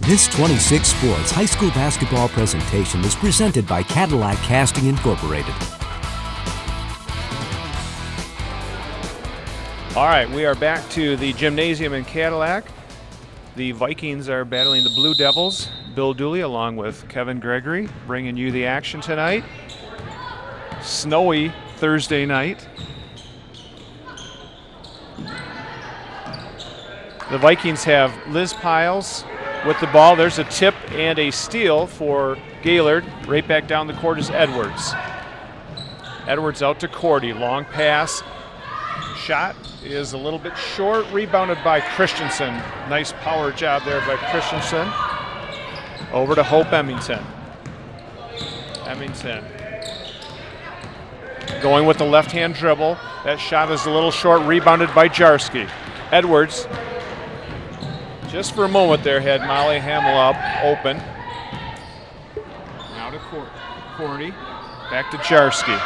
This 26 Sports high school basketball presentation is presented by Cadillac Casting Incorporated. All right, we are back to the gymnasium in Cadillac. The Vikings are battling the Blue Devils. Bill Dooley along with Kevin Gregory bringing you the action tonight. Snowy Thursday night. The Vikings have Liz Piles with the ball. There's a tip and a steal for Gaylord. Right back down the court is Edwards. Edwards out to Cordy. Long pass. Shot is a little bit short. Rebounded by Christensen. Nice power job there by Christensen. Over to Hope Emmington. Emmington going with the left-hand dribble. That shot is a little short. Rebounded by Jarsky. Edwards. Just for a moment there, had Molly Hamill up, open. Now to Cordy, back to Jarsky.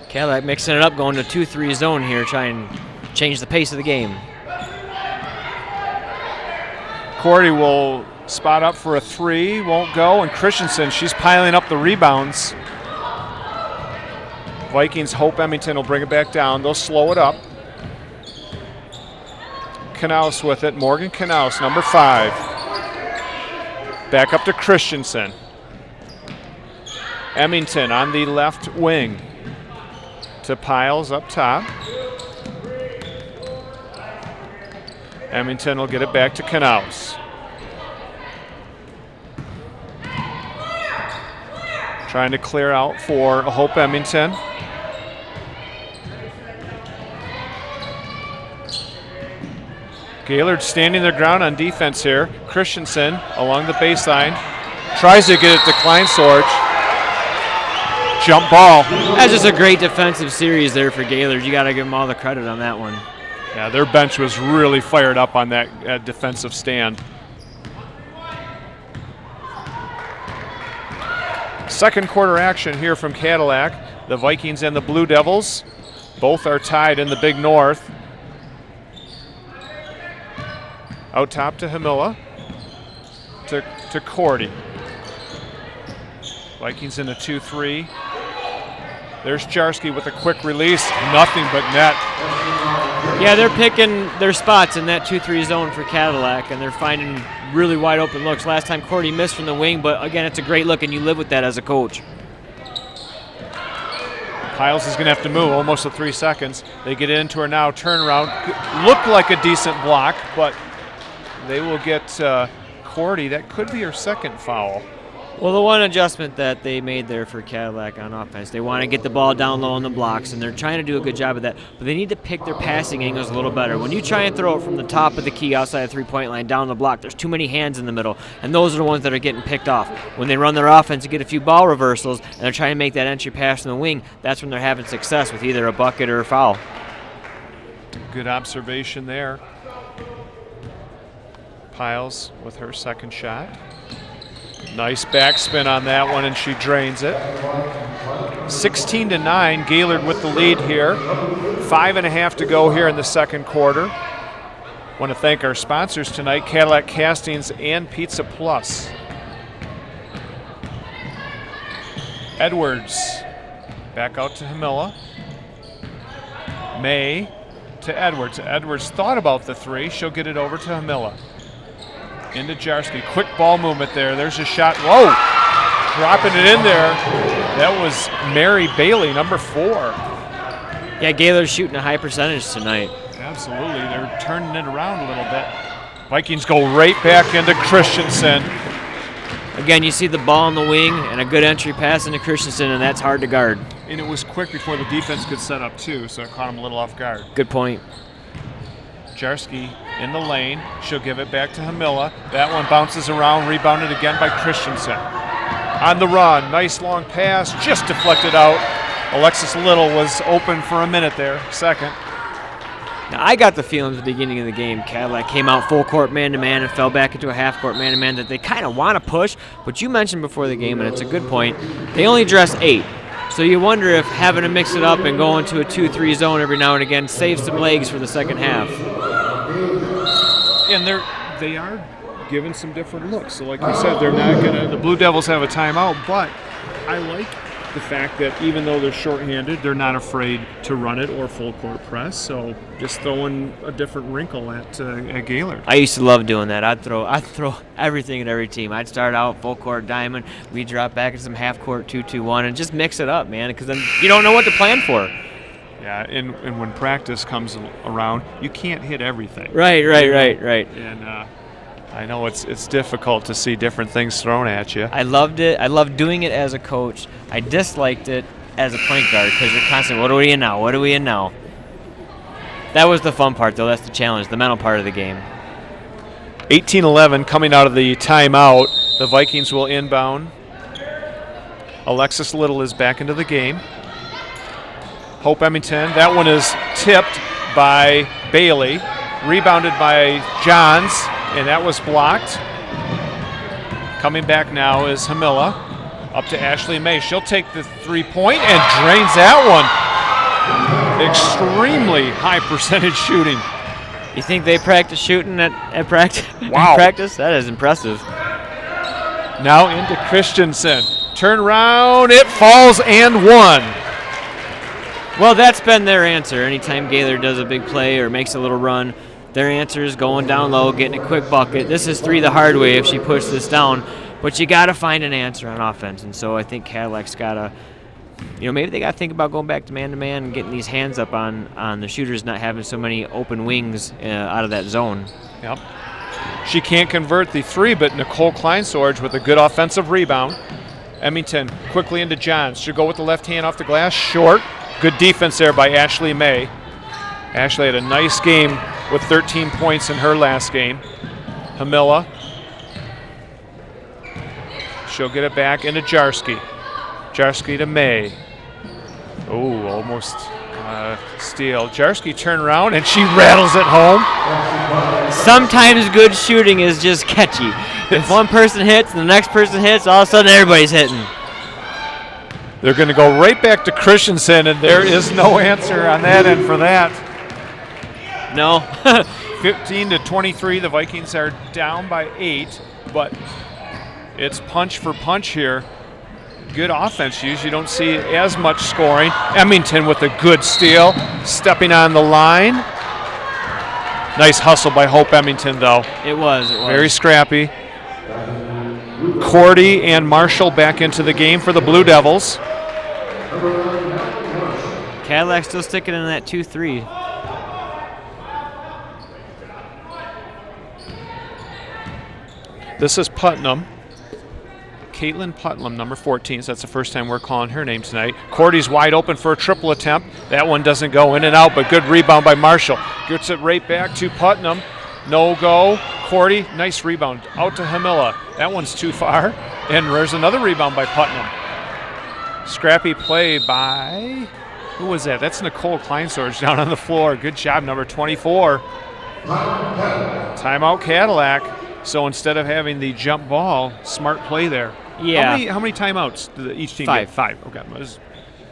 Cadillac mixing it up, going to 2-3 zone here, trying to change the pace of the game. Cordy will spot up for a three, won't go, and Christensen, she's piling up the rebounds. Vikings Hope Emmington will bring it back down. They'll slow it up. Knaus with it. Morgan Knaus, number 5. Back up to Christensen. Emmington on the left wing. To Piles up top. Emmington will get it back to Knaus. Trying to clear out for Hope Emmington. Gaylord standing their ground on defense here. Christensen along the baseline. Tries to get it to Kleinsorge. Jump ball. That's just a great defensive series there for Gaylord. You got to give them all the credit on that one. Yeah, their bench was really fired up on that defensive stand. Second quarter action here from Cadillac. The Vikings and the Blue Devils both are tied in the Big North. Out top to Hamilla, to Cordy. Vikings in a 2-3. There's Jarsky with a quick release. Nothing but net. Yeah, they're picking their spots in that 2-3 zone for Cadillac, and they're finding really wide open looks. Last time Cordy missed from the wing, but again, it's a great look, and you live with that as a coach. Piles is going to have to move almost to 3 seconds. They get into her now. Turnaround. Looked like a decent block, but they will get Cordy. That could be her second foul. Well, the one adjustment that they made there for Cadillac on offense, they want to get the ball down low on the blocks, and they're trying to do a good job of that, but they need to pick their passing angles a little better. When you try and throw it from the top of the key outside the three-point line down the block, there's too many hands in the middle, and those are the ones that are getting picked off. When they run their offense and get a few ball reversals, and they're trying to make that entry pass from the wing, that's when they're having success with either a bucket or a foul. Good observation there. Piles with her second shot. Nice backspin on that one, and she drains it. 16-9, Gaylord with the lead here. 5.5 to go here in the second quarter. Want to thank our sponsors tonight, Cadillac Castings and Pizza Plus. Edwards back out to Hamilla. May to Edwards. Edwards thought about the three. She'll get it over to Hamilla. Into Jarsky. Quick ball movement there. There's a shot. Whoa! Dropping it in there. That was Mary Bailey, number 4. Yeah, Gaylord's shooting a high percentage tonight. Absolutely. They're turning it around a little bit. Vikings go right back into Christensen. Again, you see the ball on the wing and a good entry pass into Christensen, and that's hard to guard. And it was quick before the defense could set up, too, so it caught him a little off guard. Good point. Jarsky in the lane. She'll give it back to Hamilla. That one bounces around, rebounded again by Christensen. On the run, nice long pass, just deflected out. Alexis Little was open for a minute there, second. Now, I got the feeling at the beginning of the game, Cadillac came out full court man-to-man and fell back into a half-court man-to-man that they kind of want to push, but you mentioned before the game, and it's a good point, they only dress 8. So you wonder if having to mix it up and go into a 2-3 zone every now and again saves some legs for the second half. And they are given some different looks. So like you said, they're not going to – the Blue Devils have a timeout, but I like the fact that even though they're shorthanded, they're not afraid to run it or full court press. So just throwing a different wrinkle at Gaylord. I used to love doing that. I'd throw everything at every team. I'd start out full court diamond. We'd drop back into some half court 2-2-1 and just mix it up, man, because then you don't know what to plan for. Yeah, and when practice comes around, you can't hit everything. Right. And I know it's difficult to see different things thrown at you. I loved it. I loved doing it as a coach. I disliked it as a point guard because you're constantly, what are we in now? What are we in now? That was the fun part, though. That's the challenge, the mental part of the game. 18-11 coming out of the timeout. The Vikings will inbound. Alexis Little is back into the game. Hope Emmington. That one is tipped by Bailey. Rebounded by Johns, and that was blocked. Coming back now is Hamilla. Up to Ashley May. She'll take the three-point and drains that one. Extremely high percentage shooting. You think they practice shooting at practice? Wow. Practice? That is impressive. Now into Christensen. Turn around. It falls and one. Well, that's been their answer. Anytime Gaylord does a big play or makes a little run, their answer is going down low, getting a quick bucket. This is 3 the hard way if she pushes this down. But you got to find an answer on offense. And so I think Cadillac's got to, maybe they got to think about going back to man-to-man and getting these hands up on the shooters, not having so many open wings out of that zone. Yep. She can't convert the three, but Nicole Kleinsorge with a good offensive rebound. Emmington quickly into Johns. She'll go with the left hand off the glass. Short. Good defense there by Ashley May. Ashley had a nice game with 13 points in her last game. Hamilla. She'll get it back into Jarski. Jarski to May. Oh, almost steal. Jarski turned around and she rattles it home. Sometimes good shooting is just catchy. If one person hits and the next person hits, all of a sudden everybody's hitting. They're going to go right back to Christensen, and there is no answer on that end for that. No. 15-23, the Vikings are down by 8, but it's punch for punch here. Good offense. Usually you don't see as much scoring. Emmington with a good steal, stepping on the line. Nice hustle by Hope Emmington, though. It was. Very scrappy. Cordy and Marshall back into the game for the Blue Devils. Cadillac still sticking in that 2-3. This is Putnam. Caitlin Putnam, number 14. So that's the first time we're calling her name tonight. Cordy's wide open for a triple attempt. That one doesn't go in and out, but good rebound by Marshall. Gets it right back to Putnam. No go. Cordy, nice rebound. Out to Hamilla. That one's too far. And there's another rebound by Putnam. Scrappy play by, who was that? That's Nicole Kleinsorge down on the floor. Good job, number 24. Timeout Cadillac. So instead of having the jump ball, smart play there. Yeah. How many timeouts did each team 5. get? 5. Okay.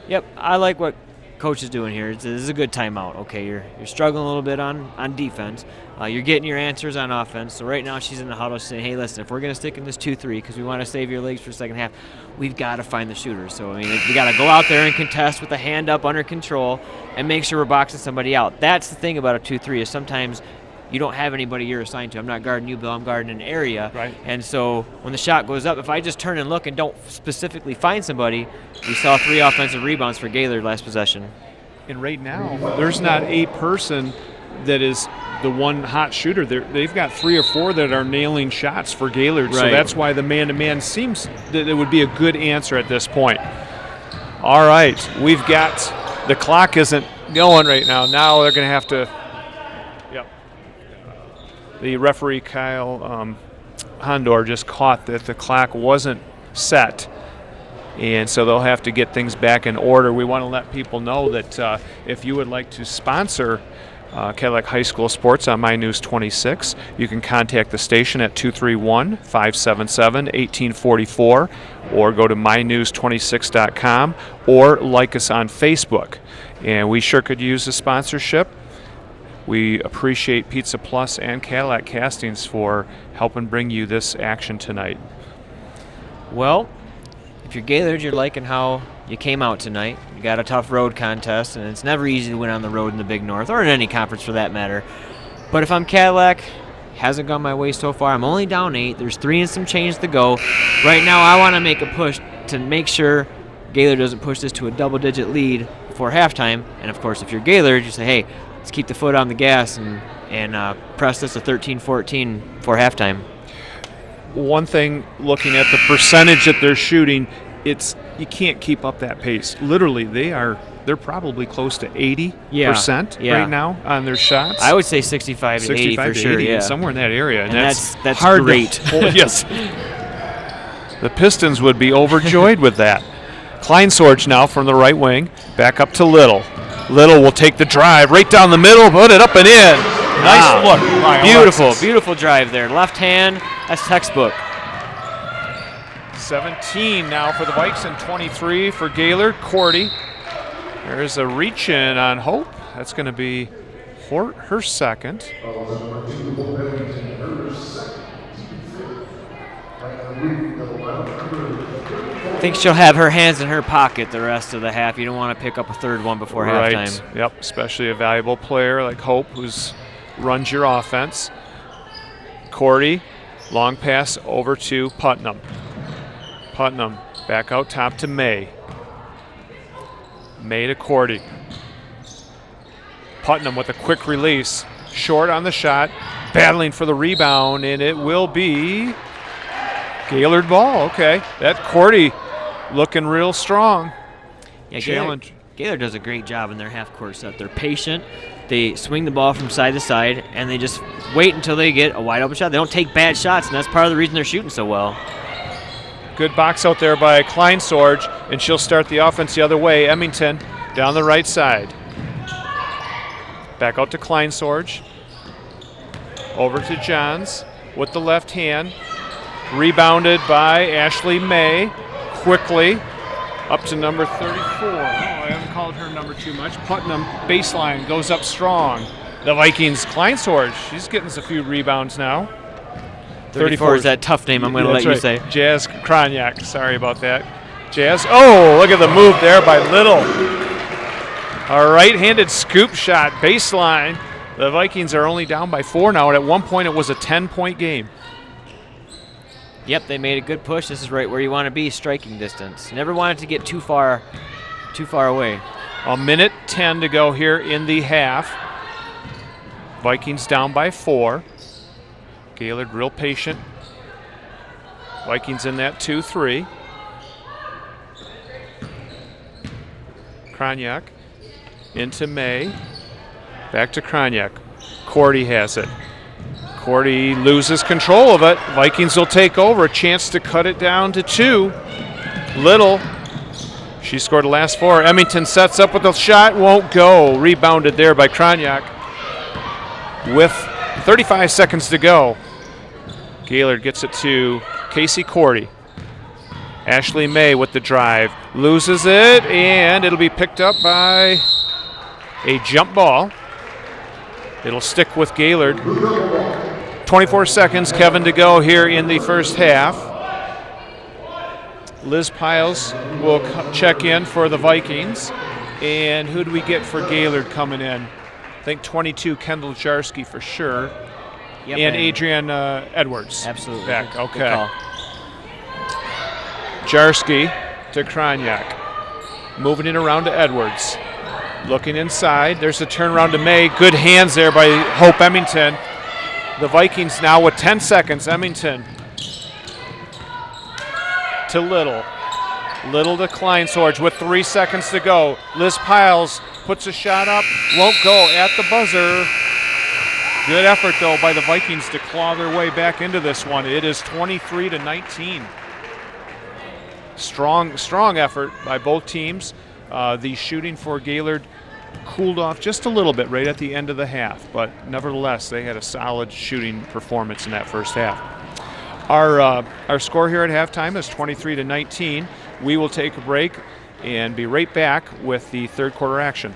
Yep, I like what Coach is doing here. This is a good timeout. Okay, you're struggling a little bit on defense. You're getting your answers on offense. So right now she's in the huddle saying, hey, listen, if we're going to stick in this 2-3 because we want to save your legs for the second half, we've got to find the shooters. So, I mean, we got to go out there and contest with the hand up under control and make sure we're boxing somebody out. That's the thing about a 2-3 is sometimes you don't have anybody you're assigned to. I'm not guarding you, Bill. I'm guarding an area. Right. And so when the shot goes up, if I just turn and look and don't specifically find somebody, we saw 3 offensive rebounds for Gaylord last possession. And right now, there's not a person that is the one hot shooter. They've got 3 or 4 that are nailing shots for Gaylord. Right. So that's why the man-to-man seems that it would be a good answer at this point. All right, we've got the clock isn't going right now. Now they're going to have to. Yep. The referee Kyle Hondor just caught that the clock wasn't set. And so they'll have to get things back in order. We want to let people know that if you would like to sponsor Cadillac High School Sports on My News 26, you can contact the station at 231-577-1844 or go to mynews26.com or like us on Facebook. And we sure could use a sponsorship. We appreciate Pizza Plus and Cadillac Castings for helping bring you this action tonight. Well, if you're Gaylord, you're liking how you came out tonight. You got a tough road contest, and it's never easy to win on the road in the Big North, or in any conference for that matter. But if I'm Cadillac, hasn't gone my way so far. I'm only down 8. There's 3 and some change to go. Right now, I want to make a push to make sure Gaylord doesn't push this to a double-digit lead before halftime. And, of course, if you're Gaylord, you say, hey, let's keep the foot on the gas and press this to 13-14 for halftime. One thing, looking at the percentage that they're shooting, you can't keep up that pace. Literally, they're probably close to 80% right now on their shots. I would say 65 to 80 for sure. 80, yeah, somewhere in that area, and that's hard great. To hold. Yes, the Pistons would be overjoyed with that. Kleinsorge now from the right wing, back up to Little. Little will take the drive right down the middle, put it up and in. Nice look. Beautiful drive there. Left hand, that's textbook. 17 now for the Vikes and 23 for Gaylord. Cordy. There's a reach in on Hope. That's going to be her second. I think she'll have her hands in her pocket the rest of the half. You don't want to pick up a third one before halftime. Yep, especially a valuable player like Hope who's runs your offense. Cordy, long pass over to Putnam. Putnam back out top to May. May to Cordy. Putnam with a quick release. Short on the shot. Battling for the rebound, and it will be Gaylord ball. Okay. That Cordy looking real strong. Yeah, challenge. Gaylord does a great job in their half-court set. They're patient. They swing the ball from side to side, and they just wait until they get a wide-open shot. They don't take bad shots, and that's part of the reason they're shooting so well. Good box out there by Kleinsorge, and she'll start the offense the other way. Emmington down the right side. Back out to Kleinsorge. Over to Johns with the left hand. Rebounded by Ashley May. Quickly up to number 34. I haven't called her number too much. Putnam baseline goes up strong. The Vikings, Kleinsorge, she's getting us a few rebounds now. 34 is that tough name I'm going to let you say. Jazz Kroniak, sorry about that. Jazz, oh, look at the move there by Little. A right-handed scoop shot, baseline. The Vikings are only down by 4 now, and at one point it was a 10-point game. Yep, they made a good push. This is right where you want to be, striking distance. Never wanted to get too far away. A minute 10 to go here in the half. Vikings down by 4. Gaylord real patient. Vikings in that 2-3. Kroniak into May. Back to Kroniak. Cordy has it. Cordy loses control of it. Vikings will take over. A chance to cut it down to 2. Little. She scored the last 4. Emmington sets up with a shot. Won't go. Rebounded there by Kroniak. With 35 seconds to go. Gaylord gets it to Casey Cordy. Ashley May with the drive. Loses it, and it'll be picked up by a jump ball. It'll stick with Gaylord. 24 seconds, Kevin, to go here in the first half. Liz Piles will check in for the Vikings. And who do we get for Gaylord coming in? I think 22, Kendall Jarski for sure. Yep, and Adrian Edwards. Absolutely. Back, Good okay. call. Jarski to Kroniak. Moving it around to Edwards. Looking inside. There's a turnaround to May. Good hands there by Hope Emmington. The Vikings now with 10 seconds. Emmington to Little. Little to Kleinsorge with 3 seconds to go. Liz Piles puts a shot up. Won't go at the buzzer. Good effort, though, by the Vikings to claw their way back into this one. It is 23-19. Strong effort by both teams. The shooting for Gaylord cooled off just a little bit right at the end of the half, but nevertheless, they had a solid shooting performance in that first half. Our score here at halftime is 23-19. We will take a break and be right back with the third quarter action.